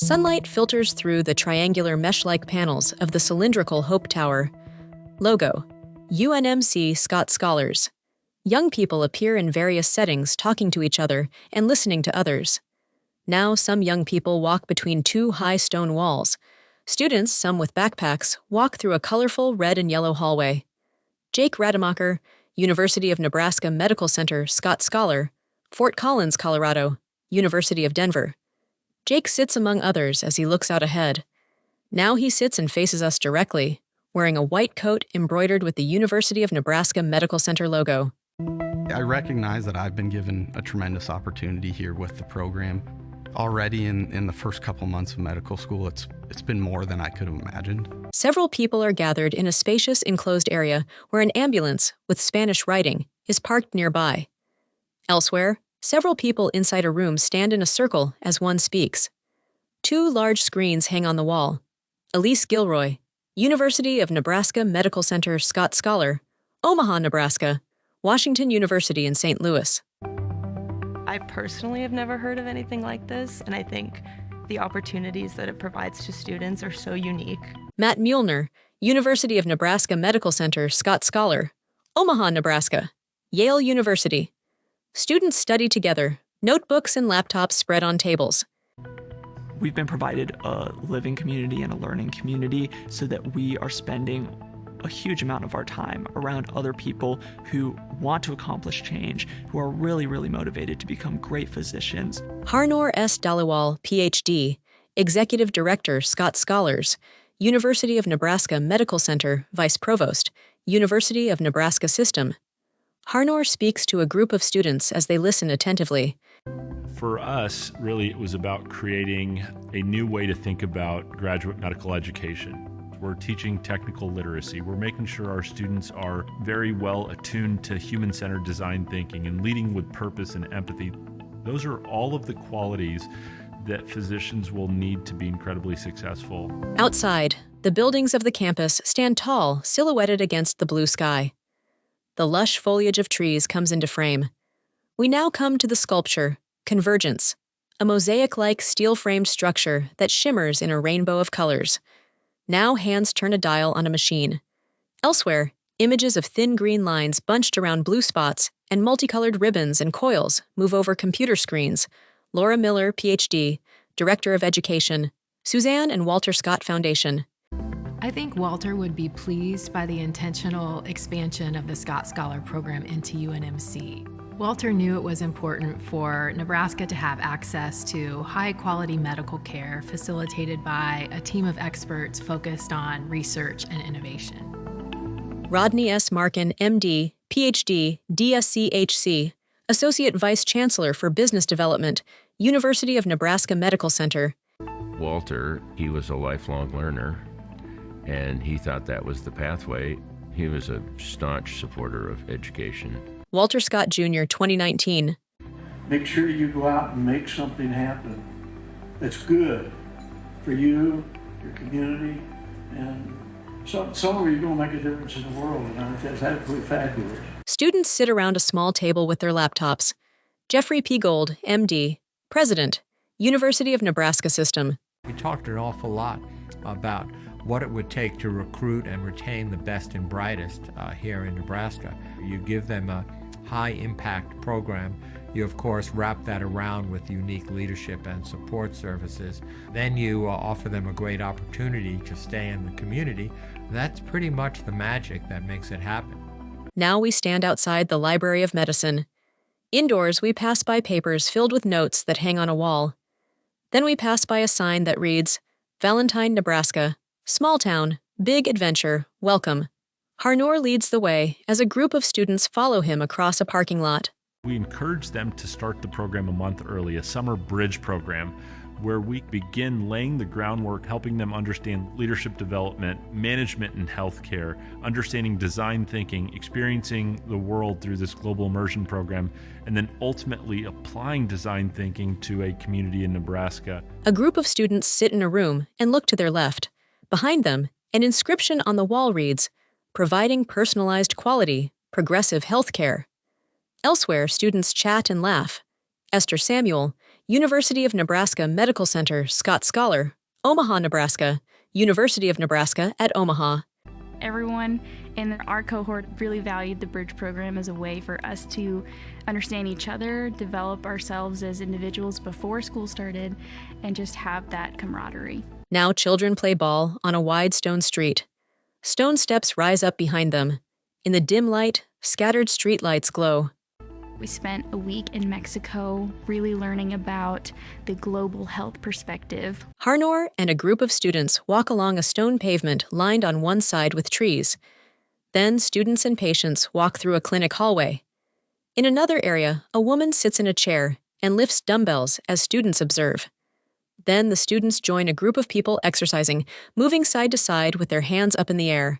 Sunlight filters through the triangular mesh-like panels of the cylindrical Hope Tower. Logo: UNMC Scott Scholars. Young people appear in various settings talking to each other and listening to others. Now some young people walk between two high stone walls. Students, some with backpacks, walk through a colorful red and yellow hallway. Jake Rademacher, University of Nebraska Medical Center Scott Scholar, Fort Collins, Colorado, University of Denver. Jake sits among others as he looks out ahead. Now he sits and faces us directly, wearing a white coat embroidered with the University of Nebraska Medical Center logo. I recognize that I've been given a tremendous opportunity here with the program. Already in the first couple months of medical school, it's been more than I could have imagined. Several people are gathered in a spacious enclosed area where an ambulance, with Spanish writing, is parked nearby. Elsewhere, several people inside a room stand in a circle as one speaks. Two large screens hang on the wall. Elise Gilroy, University of Nebraska Medical Center Scott Scholar, Omaha, Nebraska, Washington University in St. Louis. I personally have never heard of anything like this, and I think the opportunities that it provides to students are so unique. Matt Muehlner, University of Nebraska Medical Center Scott Scholar, Omaha, Nebraska, Yale University. Students study together, notebooks and laptops spread on tables. We've been provided a living community and a learning community so that we are spending a huge amount of our time around other people who want to accomplish change, who are really, really motivated to become great physicians. Harnoor S. Dhaliwal, Ph.D., Executive Director, Scott Scholars, University of Nebraska Medical Center, Vice Provost, University of Nebraska System. Harnoor speaks to a group of students as they listen attentively. For us, really, it was about creating a new way to think about graduate medical education. We're teaching technical literacy. We're making sure our students are very well attuned to human-centered design thinking and leading with purpose and empathy. Those are all of the qualities that physicians will need to be incredibly successful. Outside, the buildings of the campus stand tall, silhouetted against the blue sky. The lush foliage of trees comes into frame. We now come to the sculpture, Convergence, a mosaic-like steel-framed structure that shimmers in a rainbow of colors. Now hands turn a dial on a machine. Elsewhere, images of thin green lines bunched around blue spots and multicolored ribbons and coils move over computer screens. Laura Miller, Ph.D., Director of Education, Suzanne and Walter Scott Foundation. I think Walter would be pleased by the intentional expansion of the Scott Scholar program into UNMC. Walter knew it was important for Nebraska to have access to high-quality medical care facilitated by a team of experts focused on research and innovation. Rodney S. Markin, MD, PhD, DSCHC, Associate Vice Chancellor for Business Development, University of Nebraska Medical Center. Walter, he was a lifelong learner, and he thought that was the pathway. He was a staunch supporter of education. Walter Scott Jr., 2019. Make sure you go out and make something happen that's good for you, your community, and somewhere you're going to make a difference in the world, and I think that's absolutely fabulous. Students sit around a small table with their laptops. Jeffrey P. Gold, MD, President, University of Nebraska System. We talked an awful lot about what it would take to recruit and retain the best and brightest here in Nebraska. You give them a high-impact program. You, of course, wrap that around with unique leadership and support services. Then you offer them a great opportunity to stay in the community. That's pretty much the magic that makes it happen. Now we stand outside the Library of Medicine. Indoors, we pass by papers filled with notes that hang on a wall. Then we pass by a sign that reads, Valentine, Nebraska, small town, big adventure, welcome. Harnoor leads the way as a group of students follow him across a parking lot. We encourage them to start the program a month early, a summer bridge program, where we begin laying the groundwork, helping them understand leadership development, management and healthcare, understanding design thinking, experiencing the world through this global immersion program, and then ultimately applying design thinking to a community in Nebraska. A group of students sit in a room and look to their left. Behind them, an inscription on the wall reads, Providing personalized quality, progressive healthcare. Elsewhere, students chat and laugh. Esther Samuel, University of Nebraska Medical Center, Scott Scholar, Omaha, Nebraska, University of Nebraska at Omaha. Everyone in our cohort really valued the Bridge program as a way for us to understand each other, develop ourselves as individuals before school started, and just have that camaraderie. Now children play ball on a wide stone street. Stone steps rise up behind them. In the dim light, scattered street lights glow. We spent a week in Mexico really learning about the global health perspective. Harnor and a group of students walk along a stone pavement lined on one side with trees. Then students and patients walk through a clinic hallway. In another area, a woman sits in a chair and lifts dumbbells as students observe. Then the students join a group of people exercising, moving side to side with their hands up in the air.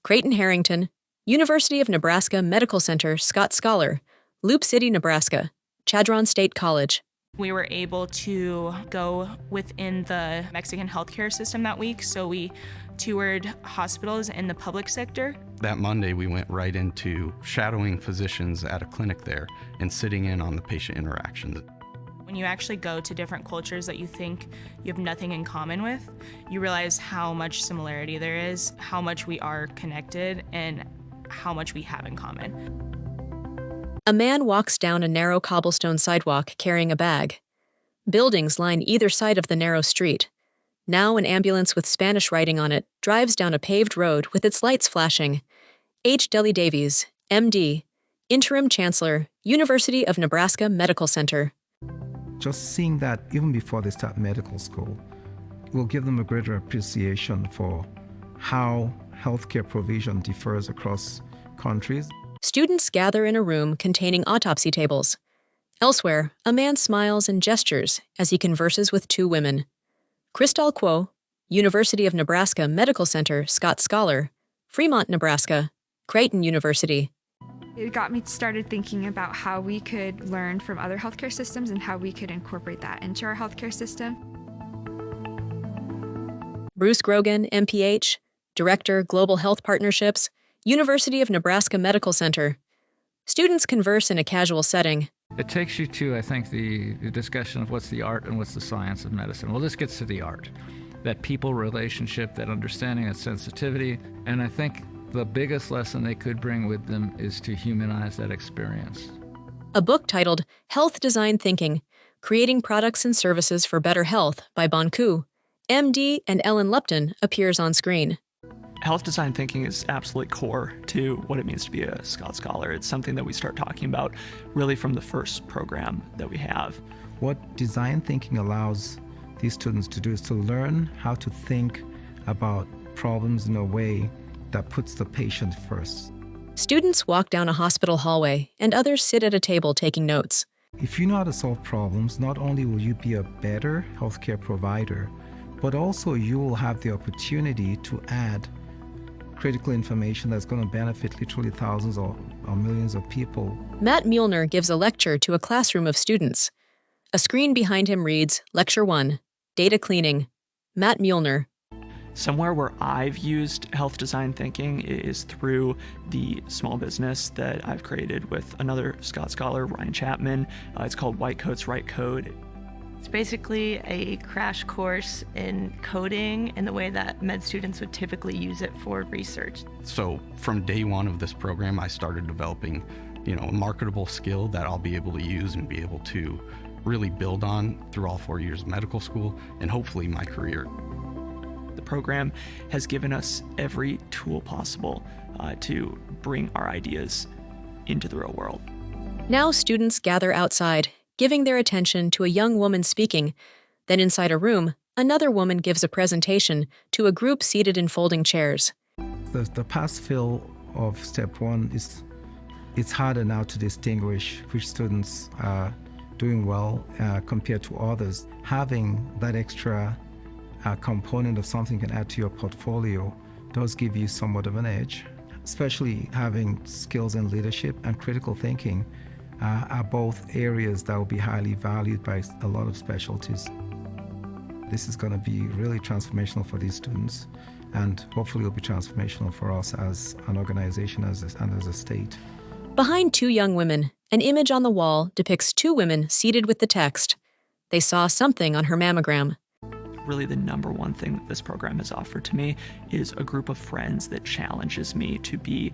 Creighton Harrington, University of Nebraska Medical Center, Scott Scholar, Loop City, Nebraska, Chadron State College. We were able to go within the Mexican healthcare system that week, so we toured hospitals in the public sector. That Monday, we went right into shadowing physicians at a clinic there and sitting in on the patient interactions. When you actually go to different cultures that you think you have nothing in common with, you realize how much similarity there is, how much we are connected, and how much we have in common. A man walks down a narrow cobblestone sidewalk carrying a bag. Buildings line either side of the narrow street. Now an ambulance with Spanish writing on it drives down a paved road with its lights flashing. H. Deli Davies, M.D., Interim Chancellor, University of Nebraska Medical Center. Just seeing that even before they start medical school will give them a greater appreciation for how healthcare provision differs across countries. Students gather in a room containing autopsy tables. Elsewhere, a man smiles and gestures as he converses with two women. Crystal Kuo, University of Nebraska Medical Center, Scott Scholar, Fremont, Nebraska, Creighton University. It got me started thinking about how we could learn from other healthcare systems and how we could incorporate that into our healthcare system. Bruce Grogan, MPH, Director, Global Health Partnerships, University of Nebraska Medical Center. Students converse in a casual setting. It takes you to, I think, the discussion of what's the art and what's the science of medicine. Well, this gets to the art. That people relationship, that understanding, that sensitivity. And I think the biggest lesson they could bring with them is to humanize that experience. A book titled Health Design Thinking, Creating Products and Services for Better Health by Bonku, MD, and Ellen Lupton appears on screen. Health design thinking is absolutely core to what it means to be a Scott Scholar. It's something that we start talking about really from the first program that we have. What design thinking allows these students to do is to learn how to think about problems in a way that puts the patient first. Students walk down a hospital hallway, and others sit at a table taking notes. If you know how to solve problems, not only will you be a better healthcare provider, but also you will have the opportunity to add critical information that's going to benefit literally thousands or millions of people. Matt Muehlner gives a lecture to a classroom of students. A screen behind him reads, Lecture 1, Data Cleaning. Matt Muehlner. Somewhere where I've used health design thinking is through the small business that I've created with another Scott Scholar, Ryan Chapman. It's called White Coats, Right Code. It's basically a crash course in coding in the way that med students would typically use it for research. So from day one of this program, I started developing, a marketable skill that I'll be able to use and be able to really build on through all 4 years of medical school and hopefully my career. The program has given us every tool possible to bring our ideas into the real world. Now students gather outside, giving their attention to a young woman speaking. Then inside a room, another woman gives a presentation to a group seated in folding chairs. The pass-fail of step one is, it's harder now to distinguish which students are doing well compared to others. Having that extra component of something you can add to your portfolio does give you somewhat of an edge, especially having skills in leadership and critical thinking are both areas that will be highly valued by a lot of specialties. This is going to be really transformational for these students, and hopefully it'll be transformational for us as an organization and as a state. Behind two young women, an image on the wall depicts two women seated with the text, They saw something on her mammogram. Really, the number one thing that this program has offered to me is a group of friends that challenges me to be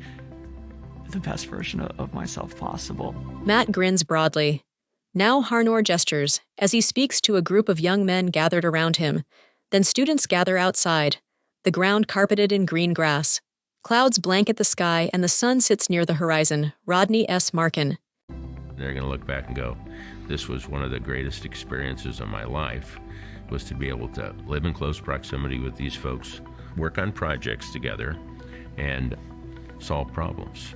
the best version of myself possible. Matt grins broadly. Now Harnor gestures as he speaks to a group of young men gathered around him. Then students gather outside, the ground carpeted in green grass. Clouds blanket the sky and the sun sits near the horizon. Rodney S. Markin. They're going to look back and go, this was one of the greatest experiences of my life, was to be able to live in close proximity with these folks, work on projects together, and solve problems.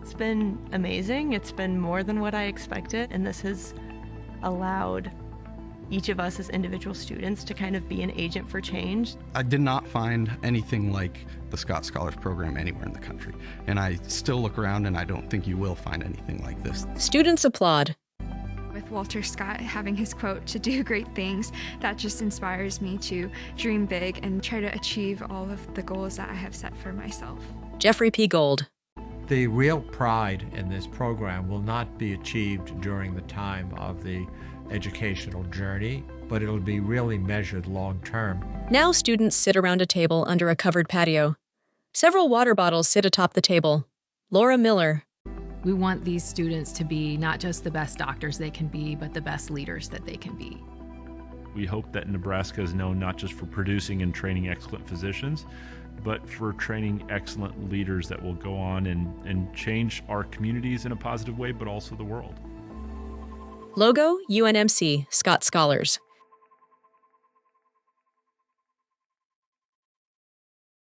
It's been amazing. It's been more than what I expected, and this has allowed each of us as individual students to kind of be an agent for change. I did not find anything like the Scott Scholars Program anywhere in the country, and I still look around and I don't think you will find anything like this. Students applaud. With Walter Scott having his quote, "To do great things," that just inspires me to dream big and try to achieve all of the goals that I have set for myself. Jeffrey P. Gold. The real pride in this program will not be achieved during the time of the educational journey, but it'll be really measured long term. Now students sit around a table under a covered patio. Several water bottles sit atop the table. Laura Miller. We want these students to be not just the best doctors they can be, but the best leaders that they can be. We hope that Nebraska is known not just for producing and training excellent physicians, but for training excellent leaders that will go on and change our communities in a positive way, but also the world. Logo, UNMC, Scott Scholars.